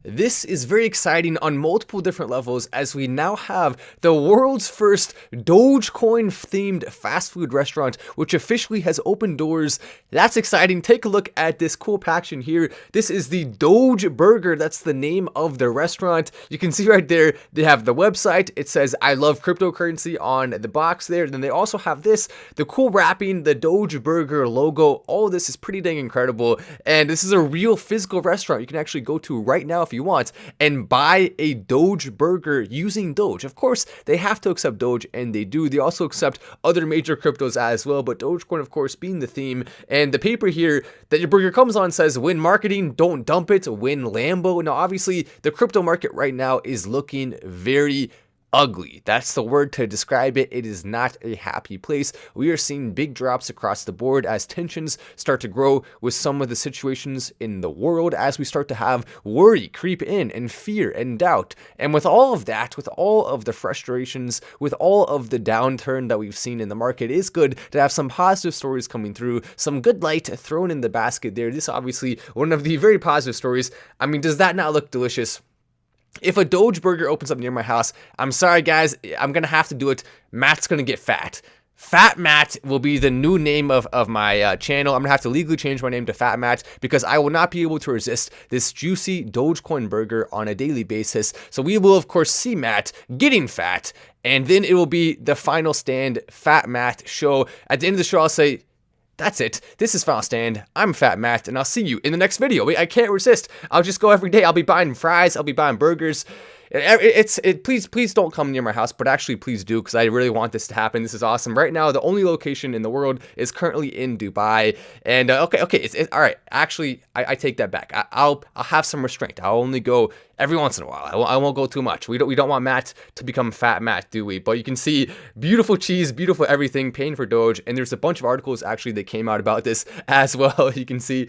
This is very exciting on multiple different levels as we now have the world's first Dogecoin themed fast food restaurant, which officially has opened doors. That's exciting. Take a look at this cool packaging here. This is the Doge Burger. That's the name of the restaurant. You can see right there, they have the website. It says, "I love cryptocurrency" on the box there. Then they also have this, the cool wrapping, the Doge Burger logo. All of this is pretty dang incredible. And this is a real physical restaurant you can actually go to right now if you want and buy a Doge Burger using Doge. Of course, they have to accept Doge, and they do. They also accept other major cryptos as well, but Dogecoin, of course, being the theme. And the paper here that your burger comes on says, "Win marketing, don't dump it, win Lambo." Now, obviously, the crypto market right now is looking very ugly. That's the word to describe it. It is not a happy place. We are seeing big drops across the board as tensions start to grow with some of the situations in the world, as we start to have worry creep in and fear and doubt. And with all of that, with all of the frustrations, with all of the downturn that we've seen in the market, it is good to have some positive stories coming through, some good light thrown in the basket there. This obviously one of the very positive stories. I mean, does that not look delicious? If a Doge Burger opens up near my house, I'm sorry guys, I'm gonna have to do it. Matt's gonna get fat. Fat Matt will be the new name of my channel. I'm gonna have to legally change my name to Fat Matt because I will not be able to resist this juicy Dogecoin burger on a daily basis. So we will, of course, see Matt getting fat, and then it will be the Final Stand Fat Matt show. At the end of the show, I'll say, "That's it. This is Final Stand. I'm Fat Matt, and I'll see you in the next video." Wait, I can't resist. I'll just go every day. I'll be buying fries. I'll be buying burgers. Please don't come near my house, but actually please do, because I really want this to happen. This is awesome. Right now, the only location in the world is currently in Dubai. And okay, it's all right. Actually, I take that back. I'll have some restraint. I'll only go every once in a while. I won't go too much. We don't want Matt to become Fat Matt, do we? But you can see beautiful cheese, beautiful everything, paying for Doge. And there's a bunch of articles actually that came out about this as well. You can see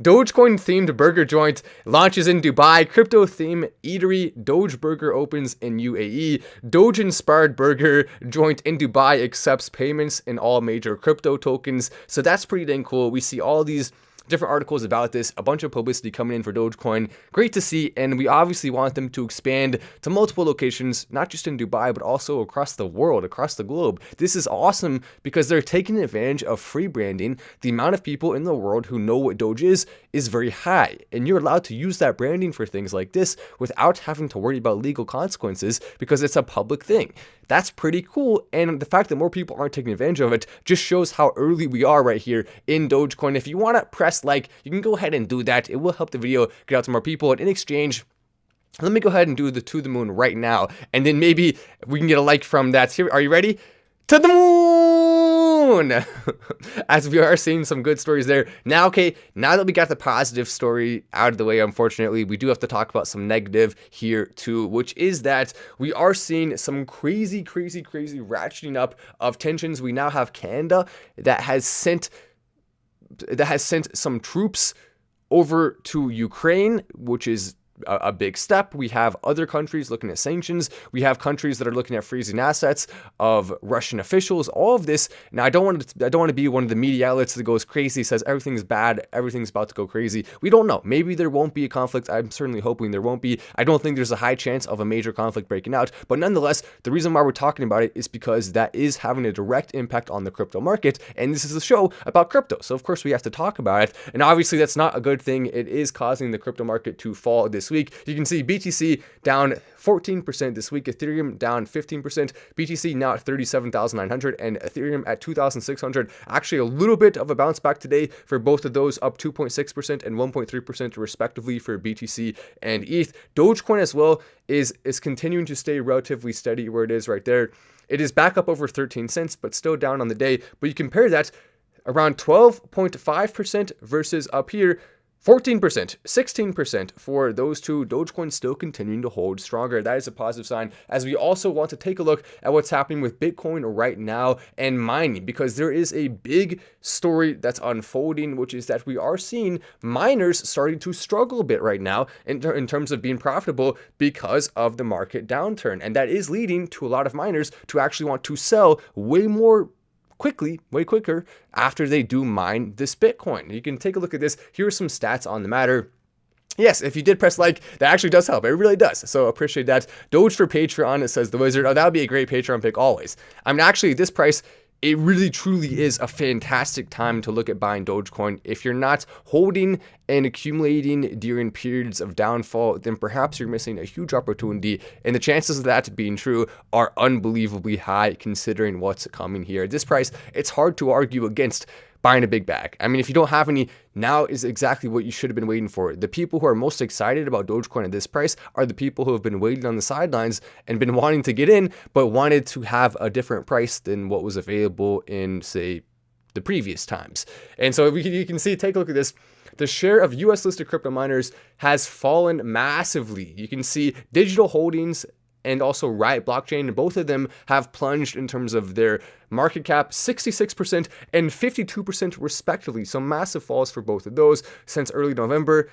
Dogecoin themed burger joint launches in Dubai, crypto theme eatery, Doge Burger opens in UAE, Doge inspired burger joint in Dubai accepts payments in all major crypto tokens. So that's pretty dang cool. We see all these different articles about this, a bunch of publicity coming in for Dogecoin. Great to see, and we obviously want them to expand to multiple locations, not just in Dubai, but also across the world, across the globe. This is awesome because they're taking advantage of free branding. The amount of people in the world who know what Doge is very high, and you're allowed to use that branding for things like this without having to worry about legal consequences because it's a public thing. That's pretty cool, and the fact that more people aren't taking advantage of it just shows how early we are right here in Dogecoin. If you want to press like, you can go ahead and do that. It will help the video get out to more people, and in exchange, let me go ahead and do the to the moon right now, and then maybe we can get a like from that. Here, are you ready? To the moon! As we are seeing some good stories there. Now, okay, now that we got the positive story out of the way, unfortunately, we do have to talk about some negative here too, which is that we are seeing some crazy ratcheting up of tensions. We now have Canada that has sent some troops over to Ukraine, which is a big step. We have other countries looking at sanctions. We have countries that are looking at freezing assets of Russian officials. All of this. Now, I don't want to be one of the media outlets that goes crazy, says everything's bad, everything's about to go crazy. We don't know. Maybe there won't be a conflict. I'm certainly hoping there won't be. I don't think there's a high chance of a major conflict breaking out. But nonetheless, the reason why we're talking about it is because that is having a direct impact on the crypto market. And this is a show about crypto. So of course we have to talk about it. And obviously that's not a good thing. It is causing the crypto market to fall this week. You can see BTC down 14% this week, Ethereum down 15%, BTC now at 37,900 and Ethereum at 2,600. Actually a little bit of a bounce back today for both of those, up 2.6% and 1.3% respectively for BTC and ETH. Dogecoin as well is continuing to stay relatively steady where it is right there. It is back up over 13 cents, but still down on the day. But you compare that around 12.5% versus up here 14%, 16% for those two. Dogecoin still continuing to hold stronger. That is a positive sign, as we also want to take a look at what's happening with Bitcoin right now and mining, because there is a big story that's unfolding, which is that we are seeing miners starting to struggle a bit right now in terms of being profitable because of the market downturn. And that is leading to a lot of miners to actually want to sell way quicker after they do mine this Bitcoin. You can take a look at this. Here are some stats on the matter. Yes, if you did press like, that actually does help. It really does. So appreciate that. Doge for Patreon, it says the Wizard. Oh, that would be a great Patreon pick always. I mean, actually, this price, it really truly is a fantastic time to look at buying Dogecoin. If you're not holding and accumulating during periods of downfall, then perhaps you're missing a huge opportunity. And the chances of that being true are unbelievably high considering what's coming here. At this price, it's hard to argue against buying a big bag. I mean, if you don't have any, now is exactly what you should have been waiting for. The people who are most excited about Dogecoin at this price are the people who have been waiting on the sidelines and been wanting to get in, but wanted to have a different price than what was available in, say, the previous times. And so you can see, take a look at this. The share of US listed crypto miners has fallen massively. You can see digital holdings and also Riot Blockchain, both of them have plunged in terms of their market cap, 66% and 52% respectively. So massive falls for both of those since early November.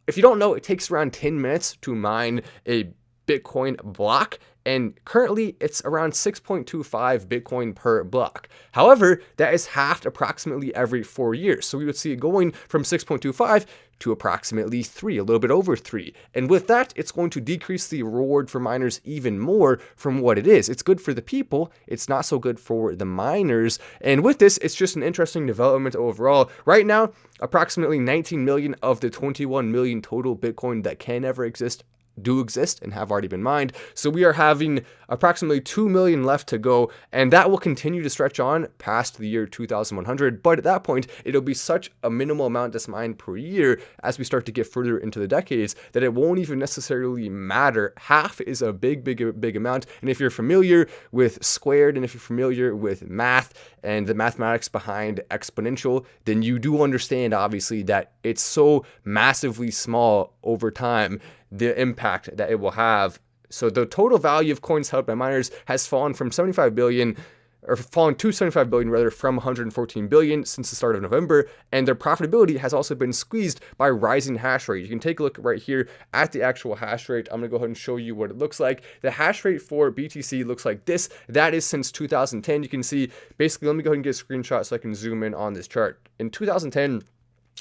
If you don't know, it takes around 10 minutes to mine a Bitcoin block, and currently it's around 6.25 Bitcoin per block. However, that is halved approximately every 4 years. So we would see it going from 6.25 to approximately 3, a little bit over 3. And with that, it's going to decrease the reward for miners even more from what it is. It's good for the people. It's not so good for the miners. And with this, it's just an interesting development overall. Right now, approximately 19 million of the 21 million total Bitcoin that can ever exist do exist and have already been mined. So we are having approximately 2 million left to go, and that will continue to stretch on past the year 2100. But at that point, it'll be such a minimal amount that's mined per year as we start to get further into the decades that it won't even necessarily matter. Half is a big amount. And if you're familiar with squared, and if you're familiar with math and the mathematics behind exponential, then you do understand, obviously, that it's so massively small over time, the impact that it will have. So the total value of coins held by miners has fallen from 75 billion, or fallen to 75 billion rather, from 114 billion since the start of November, and their profitability has also been squeezed by rising hash rate. You can take a look right here at the actual hash rate. I'm gonna go ahead and show you what it looks like. The hash rate for BTC looks like this. That is since 2010. You can see, basically, let me go ahead and get a screenshot so I can zoom in on this chart. In 2010,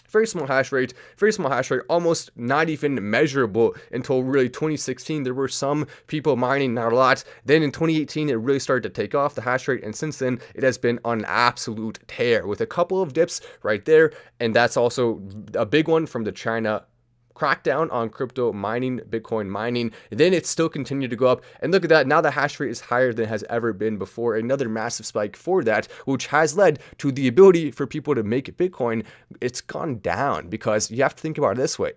very small hash rate, almost not even measurable until really 2016. There were some people mining, not a lot. Then in 2018, it really started to take off, the hash rate, and since then, it has been on an absolute tear with a couple of dips right there, and that's also a big one from the China crackdown on crypto mining, Bitcoin mining. Then it still continued to go up, and look at that, now the hash rate is higher than it has ever been before. Another massive spike for that, which has led to the ability for people to make Bitcoin. It's gone down because you have to think about it this way: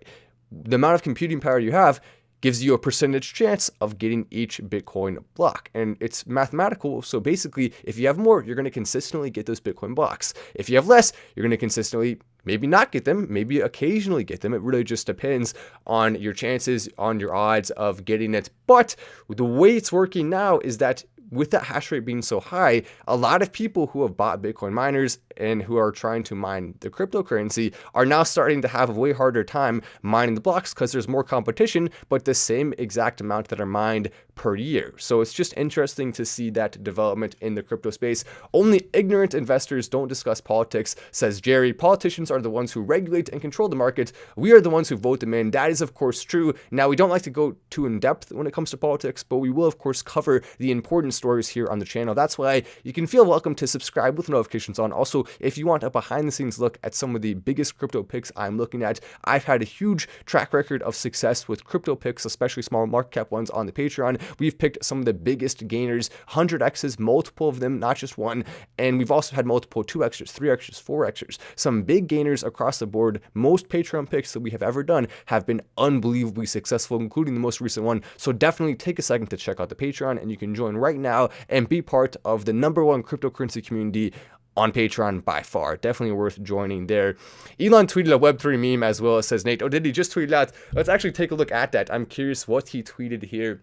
the amount of computing power you have gives you a percentage chance of getting each Bitcoin block. And it's mathematical. So basically, if you have more, you're going to consistently get those Bitcoin blocks. If you have less, you're going to consistently maybe not get them, maybe occasionally get them. It really just depends on your chances, on your odds of getting it. But the way it's working now is that with that hash rate being so high, a lot of people who have bought Bitcoin miners and who are trying to mine the cryptocurrency are now starting to have a way harder time mining the blocks because there's more competition, but the same exact amount that are mined per year. So it's just interesting to see that development in the crypto space. Only ignorant investors don't discuss politics, says Jerry. Politicians are the ones who regulate and control the market. We are the ones who vote them in. That is, of course, true. Now, we don't like to go too in depth when it comes to politics, but we will, of course, cover the important stories here on the channel. That's why you can feel welcome to subscribe with notifications on. Also, if you want a behind the scenes look at some of the biggest crypto picks I'm looking at, I've had a huge track record of success with crypto picks, especially small market cap ones on the Patreon. We've picked some of the biggest gainers, 100x's, multiple of them, not just one. And we've also had multiple 2x's, 3x's, 4x's, some big gainers across the board. Most Patreon picks that we have ever done have been unbelievably successful, including the most recent one. So definitely take a second to check out the Patreon, and you can join right now and be part of the #1 cryptocurrency community on Patreon by far. Definitely worth joining there. Elon tweeted a Web3 meme as well, says Nate. Oh, did he just tweet it out? Let's actually take a look at that. I'm curious what he tweeted here.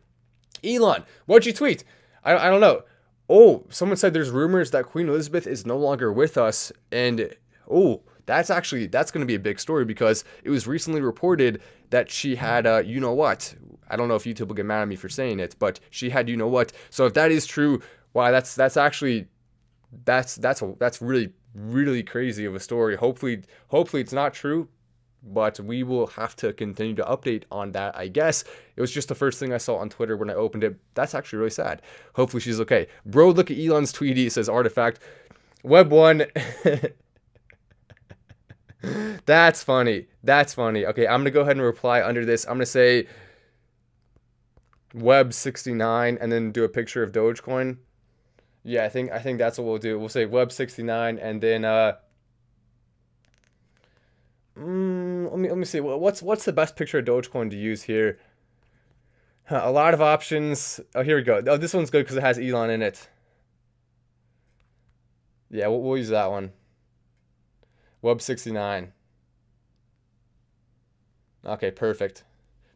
Elon, what'd you tweet? I don't know. Oh, someone said there's rumors that Queen Elizabeth is no longer with us. And oh, that's going to be a big story because it was recently reported that she had, you know what? I don't know if YouTube will get mad at me for saying it, but she had, you know what? So if that is true, wow, that's really crazy of a story. Hopefully it's not true. but we will have to continue to update on that, I guess. It was just the first thing I saw on Twitter when I opened it. That's actually really sad. Hopefully she's okay. Bro, look at Elon's tweety. It says artifact. Web 1. That's funny. That's funny. Okay, I'm going to go ahead and reply under this. I'm going to say Web 69 and then do a picture of Dogecoin. Yeah, I think that's what we'll do. We'll say Web 69 and then let me see. What's the best picture of Dogecoin to use here? A lot of options. Oh, here we go. Oh, this one's good because it has Elon in it. Yeah, we'll use that one. Web 69. Okay, perfect.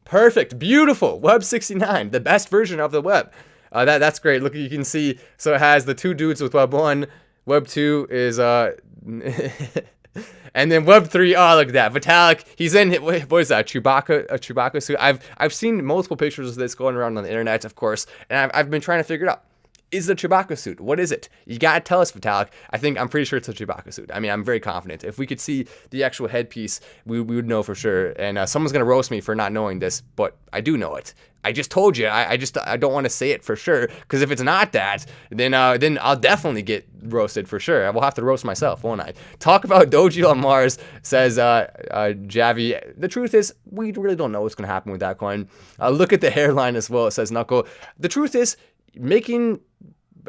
Perfect. Beautiful. Web 69, the best version of the web. That's great. Look, you can see. So it has the two dudes with Web 1. Web 2 is and then Web 3, oh, look at that. Vitalik, he's in, what is that, a Chewbacca suit? I've seen multiple pictures of this going around on the internet, of course, and I've been trying to figure it out. Is it a Chewbacca suit? What is it? You gotta tell us, Vitalik. I'm pretty sure it's a Chewbacca suit. I mean, I'm very confident. If we could see the actual headpiece, we would know for sure. And someone's gonna roast me for not knowing this, but I do know it. I just told you. I don't want to say it for sure, because if it's not that, then I'll definitely get roasted for sure. I will have to roast myself, won't I? Talk about Doge on Mars, says Javi. The truth is, we really don't know what's gonna happen with that coin. Look at the hairline as well. It says Knuckle. The truth is, making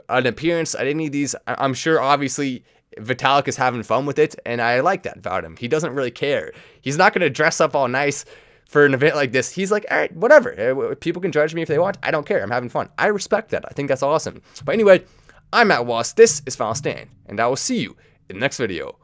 an appearance at any of these, I'm sure obviously Vitalik is having fun with it, and I like that about him. He doesn't really care. He's not going to dress up all nice for an event like this. He's like, all right, whatever. People can judge me if they want. I don't care. I'm having fun. I respect that. I think that's awesome. But anyway, I'm Wallace. This is Final Stand, and I will see you in the next video.